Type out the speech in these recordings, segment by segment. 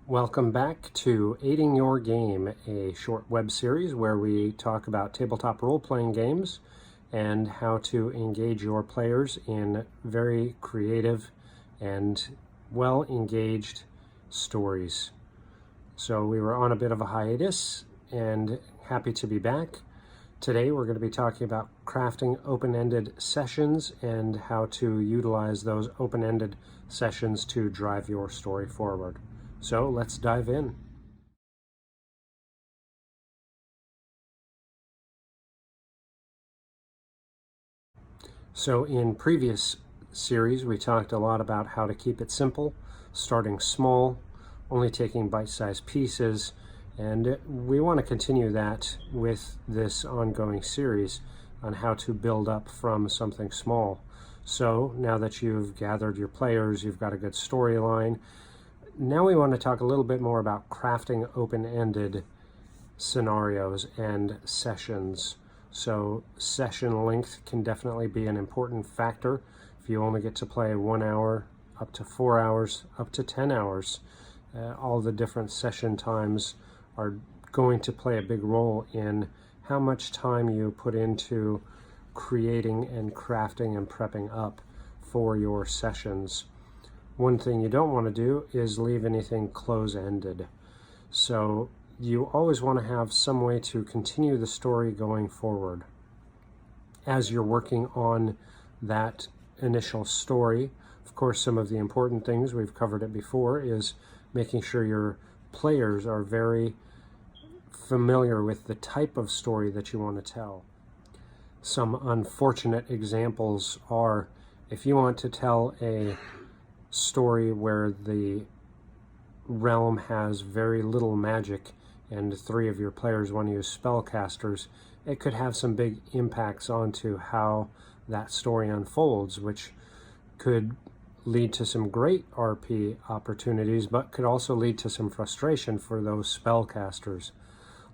Welcome back to Aiding Your Game, a short web series where we talk about tabletop role-playing games and how to engage your players in very creative and well-engaged stories. So we were on a bit of a hiatus and happy to be back. Today we're going to be talking about crafting open-ended sessions and how to utilize those open-ended sessions to drive your story forward. So let's dive in. So in previous series, we talked a lot about how to keep it simple, starting small, only taking bite-sized pieces, and we want to continue that with this ongoing series on how to build up from something small. So now that you've gathered your players, you've got a good storyline, now we want to talk a little bit more about crafting open-ended scenarios and sessions. So session length can definitely be an important factor. If you only get to play 1 hour, up to 4 hours, up to 10 hours, all the different session times are going to play a big role in how much time you put into creating and crafting and prepping up for your sessions. One thing you don't want to do is leave anything close-ended. So you always want to have some way to continue the story going forward. As you're working on that initial story, of course, some of the important things, we've covered it before, is making sure your players are very familiar with the type of story that you want to tell. Some unfortunate examples are if you want to tell a story where the realm has very little magic and 3 of your players want to use spellcasters, it could have some big impacts onto how that story unfolds, which could lead to some great RP opportunities, but could also lead to some frustration for those spellcasters.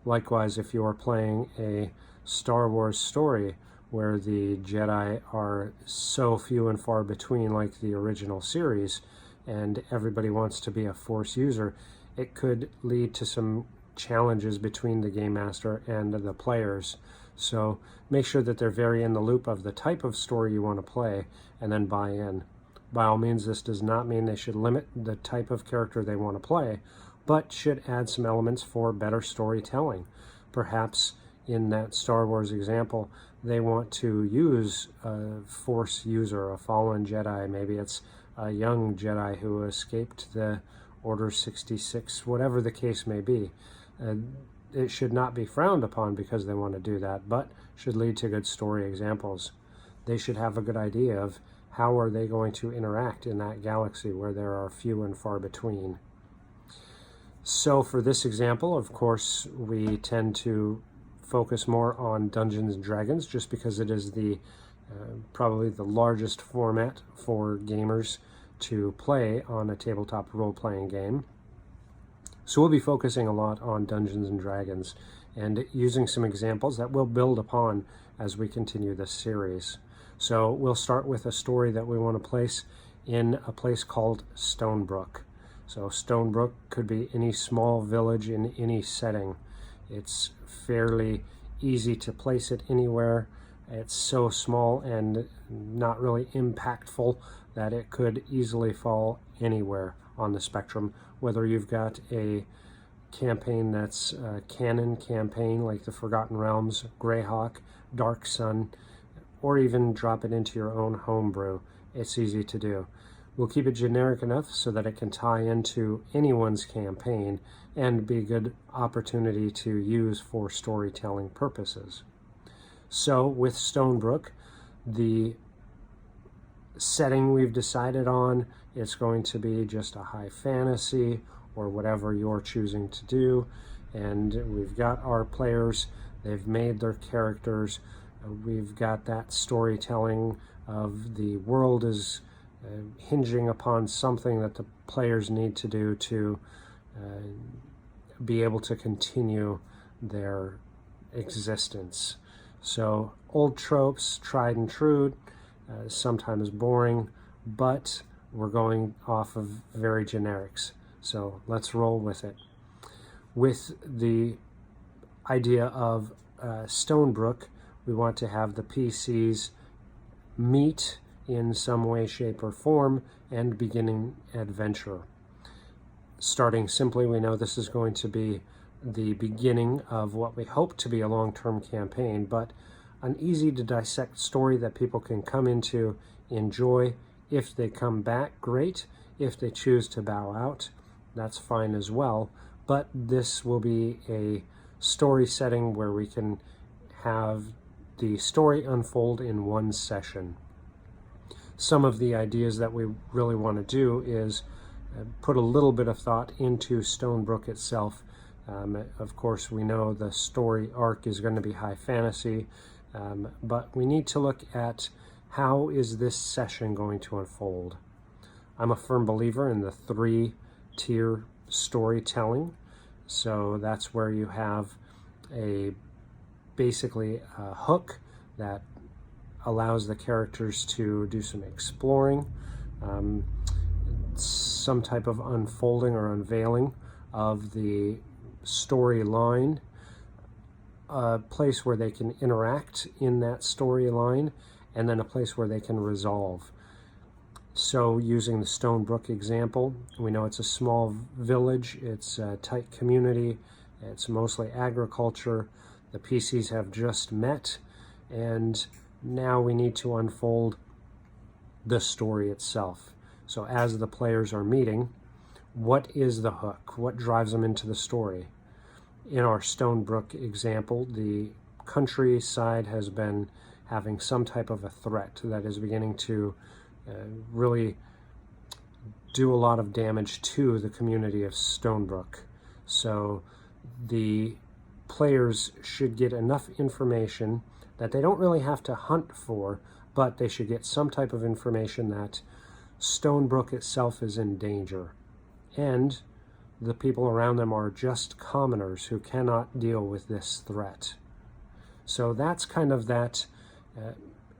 Likewise, if you're playing a Star Wars story where the Jedi are so few and far between like the original series, and everybody wants to be a Force user, it could lead to some challenges between the game master and the players. So make sure that they're very in the loop of the type of story you want to play and then buy in. By all means, this does not mean they should limit the type of character they want to play, but should add some elements for better storytelling. Perhaps in that Star Wars example, they want to use a Force user, a fallen Jedi. Maybe it's a young Jedi who escaped the Order 66, whatever the case may be. It should not be frowned upon because they want to do that, but should lead to good story examples. They should have a good idea of how are they going to interact in that galaxy where there are few and far between. So for this example, of course, we tend to focus more on Dungeons and Dragons just because it is the probably the largest format for gamers to play on a tabletop role-playing game. So we'll be focusing a lot on Dungeons and Dragons and using some examples that we'll build upon as we continue this series. So we'll start with a story that we want to place in a place called Stonebrook. So Stonebrook could be any small village in any setting. It's fairly easy to place it anywhere. It's so small and not really impactful that it could easily fall anywhere on the spectrum, whether you've got a campaign that's a canon campaign like the Forgotten Realms, Greyhawk, Dark Sun, or even drop it into your own homebrew. It's easy to do. We'll keep it generic enough so that it can tie into anyone's campaign and be a good opportunity to use for storytelling purposes. So with Stonebrook, the setting we've decided on, it's going to be just a high fantasy or whatever you're choosing to do. And we've got our players, they've made their characters, we've got that storytelling of the world is hinging upon something that the players need to do to be able to continue their existence. So old tropes, tried and true, sometimes boring, but we're going off of very generics. So let's roll with it. With the idea of Stonebrook, we want to have the PCs meet in some way, shape, or form and beginning adventure. Starting simply, we know this is going to be the beginning of what we hope to be a long-term campaign, but an easy to dissect story that people can come into, enjoy. If they come back, great. If they choose to bow out, that's fine as well. But this will be a story setting where we can have the story unfold in one session. Some of the ideas that we really want to do is put a little bit of thought into Stonebrook itself. Of course, we know the story arc is going to be high fantasy, but we need to look at how is this session going to unfold. I'm a firm believer in the 3-tier storytelling. So that's where you have basically a hook that allows the characters to do some exploring, some type of unfolding or unveiling of the storyline, a place where they can interact in that storyline, and then a place where they can resolve. So using the Stonebrook example, we know it's a small village, it's a tight community, it's mostly agriculture, the PCs have just met, and now we need to unfold the story itself. So as the players are meeting, what is the hook? What drives them into the story? In our Stonebrook example, the countryside has been having some type of a threat that is beginning to really do a lot of damage to the community of Stonebrook. So the players should get enough information that they don't really have to hunt for, but they should get some type of information that Stonebrook itself is in danger, and the people around them are just commoners who cannot deal with this threat. So that's kind of that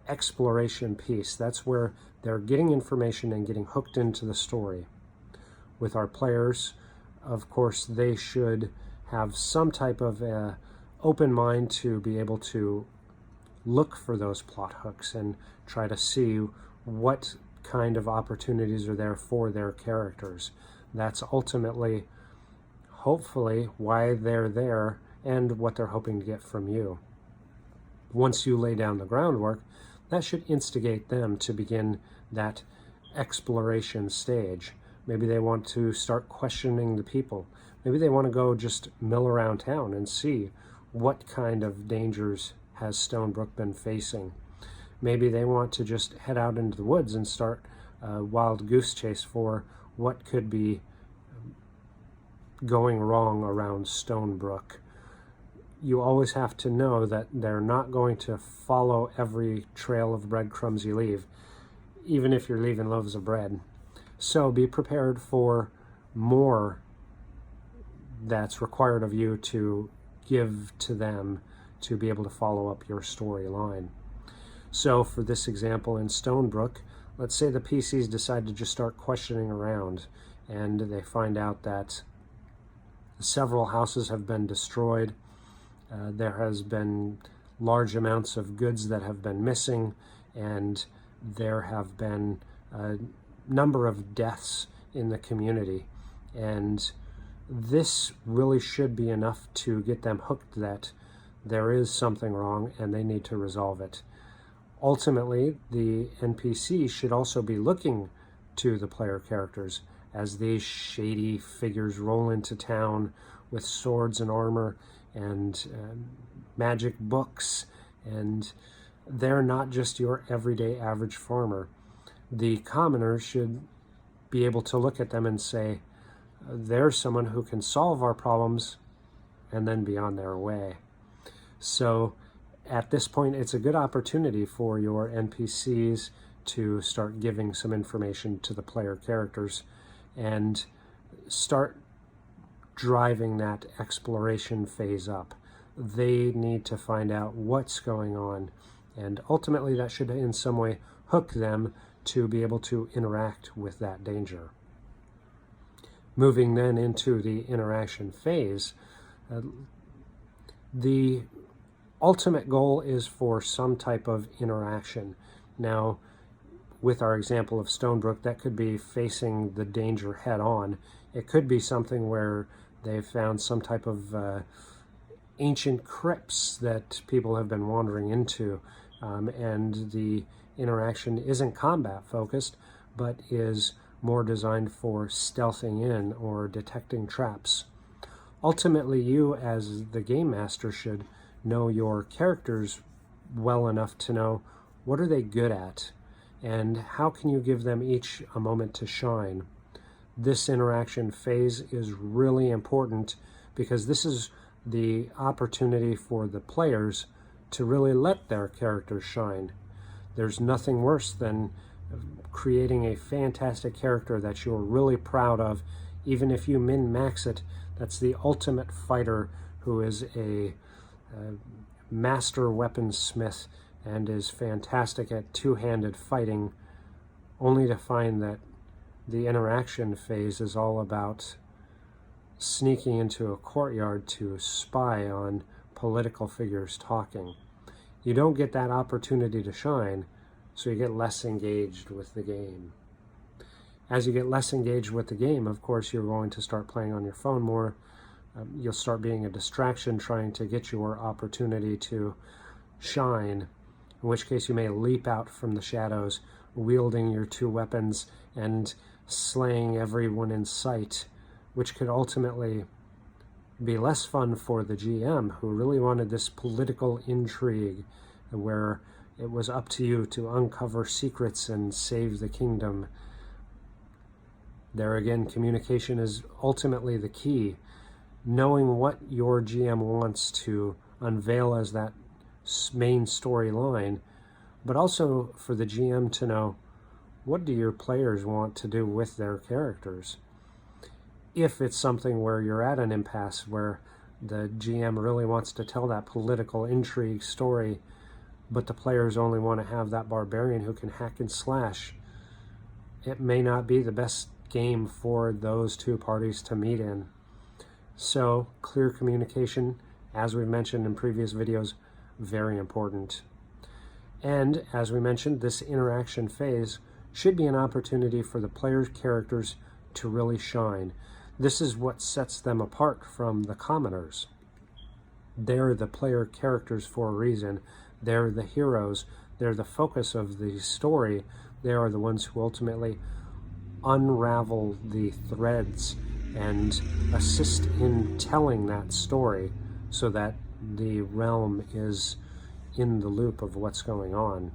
exploration piece. That's where they're getting information and getting hooked into the story. With our players, of course, they should have some type of open mind to be able to look for those plot hooks and try to see what kind of opportunities are there for their characters. That's ultimately, hopefully, why they're there and what they're hoping to get from you. Once you lay down the groundwork, that should instigate them to begin that exploration stage. Maybe they want to start questioning the people. Maybe they want to go just mill around town and see what kind of dangers has Stonebrook been facing. Maybe they want to just head out into the woods and start a wild goose chase for what could be going wrong around Stonebrook. You always have to know that they're not going to follow every trail of breadcrumbs you leave, even if you're leaving loaves of bread. So be prepared for more that's required of you to give to them to be able to follow up your storyline. So for this example in Stonebrook, let's say the PCs decide to just start questioning around, and they find out that several houses have been destroyed. There has been large amounts of goods that have been missing, and there have been a number of deaths in the community. And this really should be enough to get them hooked that there is something wrong and they need to resolve it. Ultimately, the NPC should also be looking to the player characters as these shady figures roll into town with swords and armor and magic books, and they're not just your everyday average farmer. The commoners should be able to look at them and say, there's someone who can solve our problems, and then be on their way. So at this point, it's a good opportunity for your NPCs to start giving some information to the player characters and start driving that exploration phase up. They need to find out what's going on, and ultimately that should in some way hook them to be able to interact with that danger. Moving then into the interaction phase, the ultimate goal is for some type of interaction. Now, with our example of Stonebrook, that could be facing the danger head on. It could be something where they've found some type of ancient crypts that people have been wandering into, and the interaction isn't combat focused, but is more designed for stealthing in or detecting traps. Ultimately, you as the game master should know your characters well enough to know what are they good at and how can you give them each a moment to shine. This interaction phase is really important because this is the opportunity for the players to really let their characters shine. There's nothing worse than creating a fantastic character that you're really proud of. Even if you min-max it, that's the ultimate fighter who is a master weaponsmith and is fantastic at two-handed fighting, only to find that the interaction phase is all about sneaking into a courtyard to spy on political figures talking. You don't get that opportunity to shine, so you get less engaged with the game. As you get less engaged with the game, of course, you're going to start playing on your phone more. You'll start being a distraction trying to get your opportunity to shine, in which case you may leap out from the shadows, wielding your two weapons and slaying everyone in sight, which could ultimately be less fun for the GM, who really wanted this political intrigue where it was up to you to uncover secrets and save the kingdom. There again, communication is ultimately the key. Knowing what your GM wants to unveil as that main storyline, but also for the GM to know, what do your players want to do with their characters? If it's something where you're at an impasse where the GM really wants to tell that political intrigue story, but the players only want to have that barbarian who can hack and slash, it may not be the best game for those two parties to meet in. So clear communication, as we've mentioned in previous videos, very important. And as we mentioned, this interaction phase should be an opportunity for the players' characters to really shine. This is what sets them apart from the commoners. They're the player characters for a reason. They're the heroes. They're the focus of the story. They are the ones who ultimately unravel the threads and assist in telling that story so that the realm is in the loop of what's going on.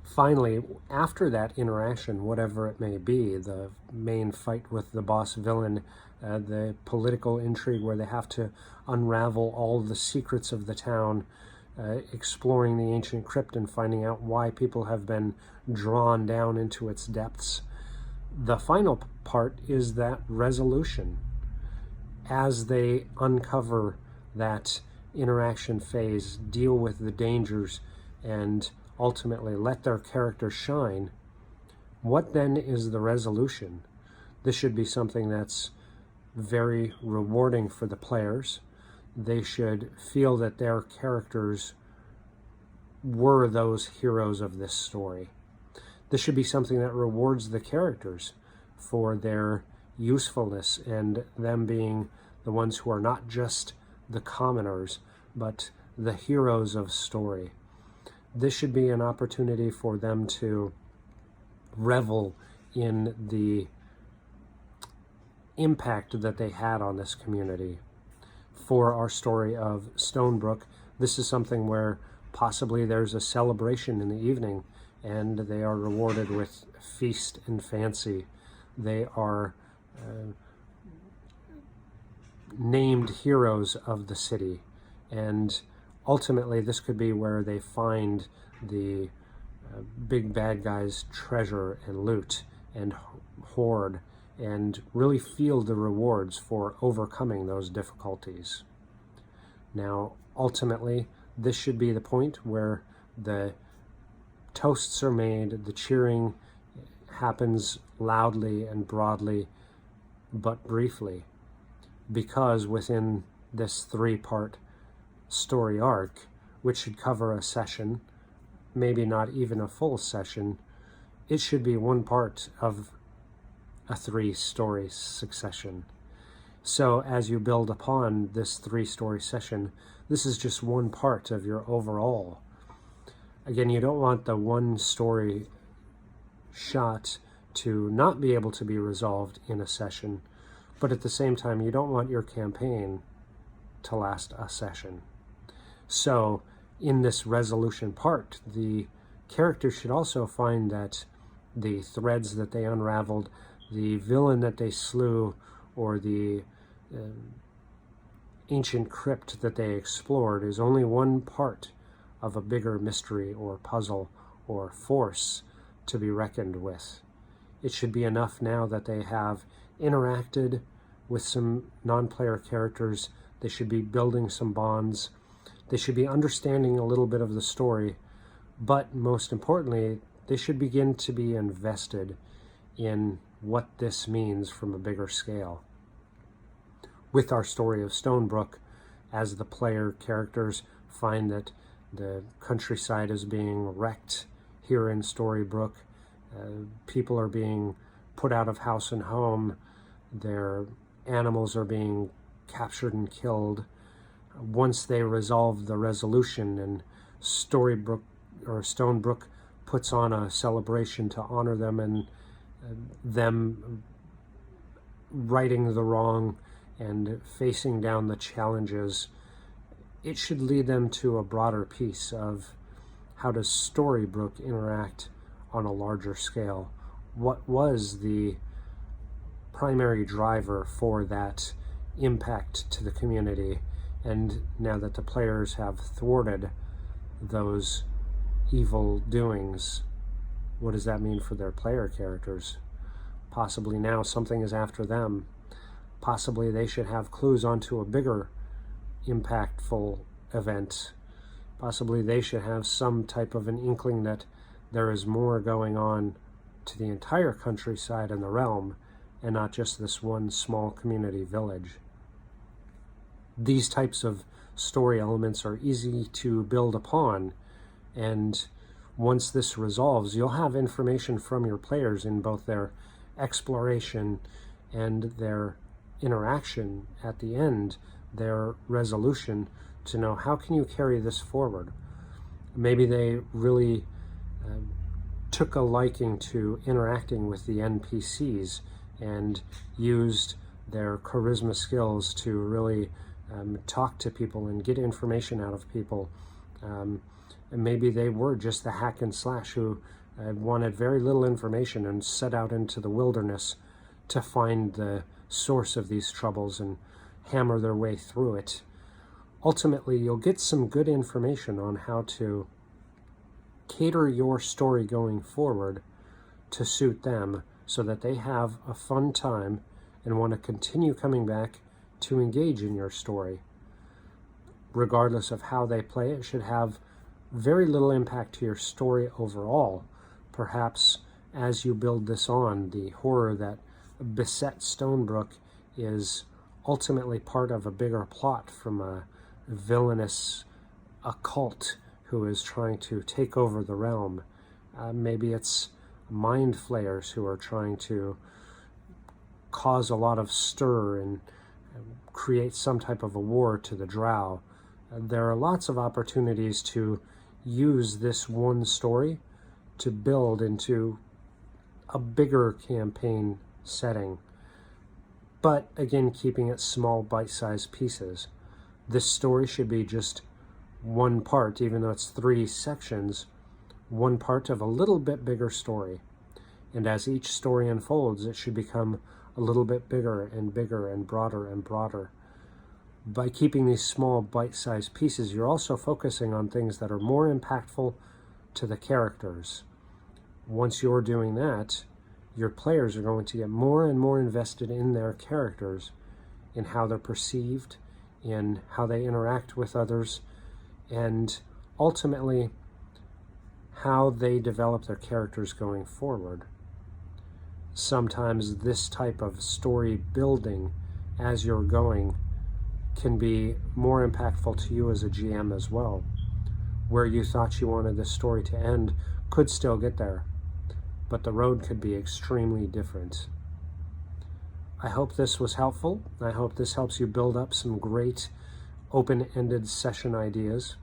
Finally, after that interaction, whatever it may be, the main fight with the boss villain, the political intrigue where they have to unravel all the secrets of the town, exploring the ancient crypt and finding out why people have been drawn down into its depths. The final part is that resolution. As they uncover that interaction phase, deal with the dangers, and ultimately let their character shine, what then is the resolution? This should be something that's very rewarding for the players. They should feel that their characters were those heroes of this story. This should be something that rewards the characters for their usefulness and them being the ones who are not just the commoners, but the heroes of story. This should be an opportunity for them to revel in the impact that they had on this community. For our story of Stonebrook, this is something where possibly there's a celebration in the evening and they are rewarded with feast and fancy. They are named heroes of the city, and ultimately this could be where they find the big bad guy's treasure and loot and hoard and really feel the rewards for overcoming those difficulties. Now, ultimately, this should be the point where the toasts are made, the cheering happens loudly and broadly, but briefly, because within this 3-part story arc, which should cover a session, maybe not even a full session, it should be one part of a 3-story succession. So as you build upon this 3-story session, this is just one part of your overall. Again, you don't want the one story shot to not be able to be resolved in a session, but at the same time, you don't want your campaign to last a session. So in this resolution part, the characters should also find that the threads that they unraveled, the villain that they slew, or the ancient crypt that they explored is only one part of a bigger mystery or puzzle or force to be reckoned with. It should be enough now that they have interacted with some non-player characters. They should be building some bonds. They should be understanding a little bit of the story, but most importantly, they should begin to be invested in what this means from a bigger scale. With our story of Stonebrook, as the player characters find that the countryside is being wrecked here in Storybrooke, people are being put out of house and home, their animals are being captured and killed. Once they resolve the resolution and Storybrooke or Stonebrook puts on a celebration to honor them and them righting the wrong and facing down the challenges, it should lead them to a broader piece of how does Storybrooke interact on a larger scale? What was the primary driver for that impact to the community? And now that the players have thwarted those evil doings, what does that mean for their player characters? Possibly now something is after them. Possibly they should have clues onto a bigger impactful event. Possibly they should have some type of an inkling that there is more going on to the entire countryside and the realm, and not just this one small community village. These types of story elements are easy to build upon, and once this resolves, you'll have information from your players in both their exploration and their interaction at the end, their resolution, to know how can you carry this forward. Maybe they really took a liking to interacting with the NPCs and used their charisma skills to really talk to people and get information out of people. And maybe they were just the hack and slash who wanted very little information and set out into the wilderness to find the source of these troubles and hammer their way through it. Ultimately, you'll get some good information on how to cater your story going forward to suit them so that they have a fun time and want to continue coming back to engage in your story. Regardless of how they play, it should have very little impact to your story overall. Perhaps as you build this on, the horror that beset Stonebrook is ultimately part of a bigger plot from a villainous occult who is trying to take over the realm. Maybe it's mind flayers who are trying to cause a lot of stir and create some type of a war to the Drow. There are lots of opportunities to use this one story to build into a bigger campaign setting, but again, keeping it small, bite-sized pieces. This story should be just one part, even though it's 3 sections, one part of a little bit bigger story. And as each story unfolds, it should become a little bit bigger and bigger and broader and broader. By keeping these small bite-sized pieces, you're also focusing on things that are more impactful to the characters. Once you're doing that, your players are going to get more and more invested in their characters, in how they're perceived, in how they interact with others, and ultimately how they develop their characters going forward. sometimes this type of story building as you're going can be more impactful to you as a GM as well. Where you thought you wanted the story to end could still get there, but the road could be extremely different. I hope this was helpful. I hope this helps you build up some great open-ended session ideas.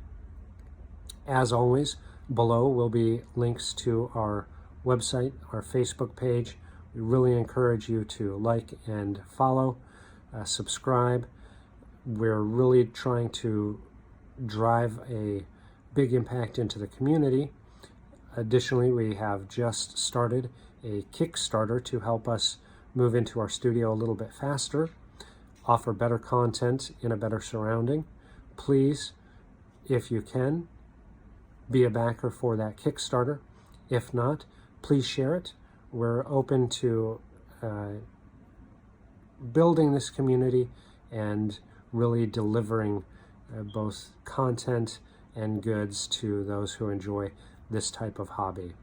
As always, below will be links to our website, our Facebook page. We really encourage you to like and follow, subscribe. We're really trying to drive a big impact into the community. Additionally, we have just started a Kickstarter to help us move into our studio a little bit faster, offer better content in a better surrounding. Please, if you can, be a backer for that Kickstarter. If not, please share it. We're open to building this community and really delivering both content and goods to those who enjoy this type of hobby.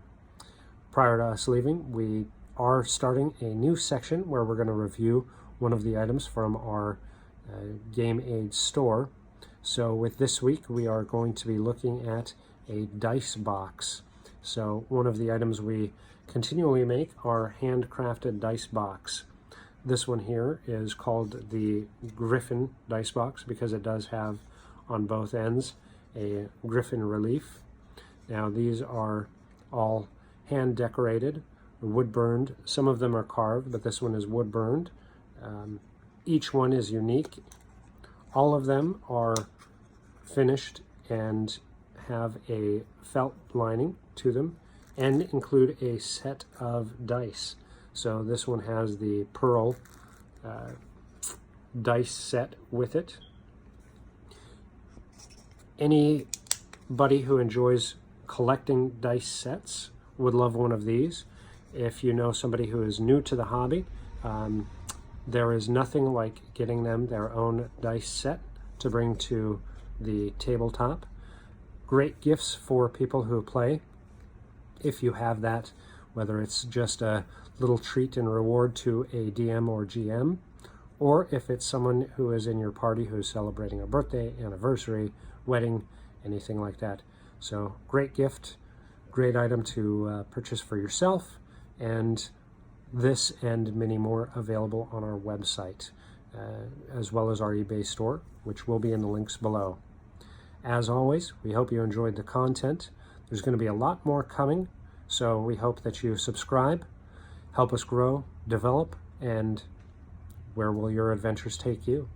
Prior to us leaving, we are starting a new section where we're going to review one of the items from our Game Aid store. So with this week, we are going to be looking at a dice box. So one of the items we continually make are handcrafted dice box. This one here is called the Griffin dice box because it does have on both ends a Griffin relief. Now these are all hand decorated, wood burned. Some of them are carved, but this one is wood burned. Each one is unique. All of them are finished and have a felt lining to them and include a set of dice. So this one has the pearl dice set with it. Anybody who enjoys collecting dice sets would love one of these. If you know somebody who is new to the hobby, there is nothing like getting them their own dice set to bring to the tabletop. Great gifts for people who play. If you have that, whether it's just a little treat and reward to a DM or GM, or if it's someone who is in your party who's celebrating a birthday, anniversary, wedding, anything like that. So great gift, great item to purchase for yourself, and this and many more available on our website, as well as our eBay store, which will be in the links below. As always, we hope you enjoyed the content. There's going to be a lot more coming, so we hope that you subscribe, help us grow, develop, and where will your adventures take you?